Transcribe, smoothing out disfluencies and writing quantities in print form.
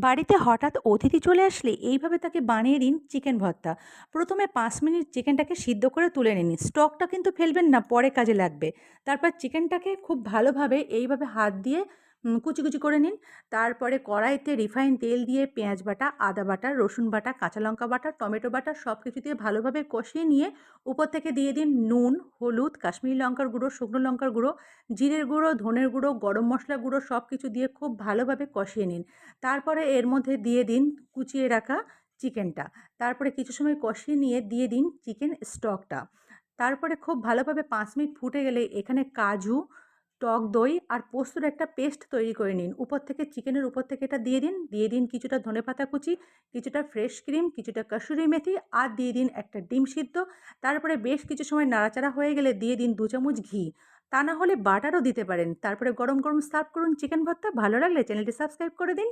বাড়িতে হঠাৎ অতিথি চলে আসলে এইভাবে তাকে বানিয়ে দিন চিকেন ভর্তা। প্রথমে 5 মিনিট চিকেনটাকে সিদ্ধ করে তুলে নিন, স্টকটা কিন্তু ফেলবেন না, পরে কাজে লাগবে। তারপর চিকেনটাকে খুব ভালোভাবে এইভাবে হাত দিয়ে কুচি কুচি করে নিন। তারপরে কড়াইতে রিফাইন তেল দিয়ে পেঁয়াজ বাটা, আদা বাটা, রসুন বাটা, কাঁচা লঙ্কা বাটা, টমেটো বাটা সব কিছু দিয়ে ভালোভাবে কষিয়ে নিয়ে উপর থেকে দিয়ে দিন নুন, হলুদ, কাশ্মীরি লঙ্কার গুঁড়ো, শুকনো লঙ্কার গুঁড়ো, জিরের গুঁড়ো, ধনের গুঁড়ো, গরম মশলা গুঁড়ো সব কিছু দিয়ে খুব ভালোভাবে কষিয়ে নিন। তারপরে এর মধ্যে দিয়ে দিন কুচিয়ে রাখা চিকেনটা। তারপরে কিছু সময় কষিয়ে নিয়ে দিয়ে দিন চিকেন স্টকটা। তারপরে খুব ভালোভাবে ৫ মিনিট ফুটে গেলে এখানে কাজু, টক দই আর পোস্তর একটা পেস্ট তৈরি করে নিন। উপর থেকে চিকেনের উপর থেকে এটা দিয়ে দিন। দিয়ে দিন কিছুটা ধনেপাতা কুচি, কিছুটা ফ্রেশ ক্রিম, কিছুটা কাসুরি মেথি আর দিয়ে দিন একটা ডিম সিদ্ধ। তারপরে বেশ কিছু সময় নাড়াচাড়া হয়ে গেলে দিয়ে দিন ২ চামচ ঘি। তা না হলে বাটারও দিতে পারেন। তারপরে গরম গরম সার্ভ করুন চিকেন ভর্তা। ভালো লাগলে চ্যানেলটি সাবস্ক্রাইব করে দিন।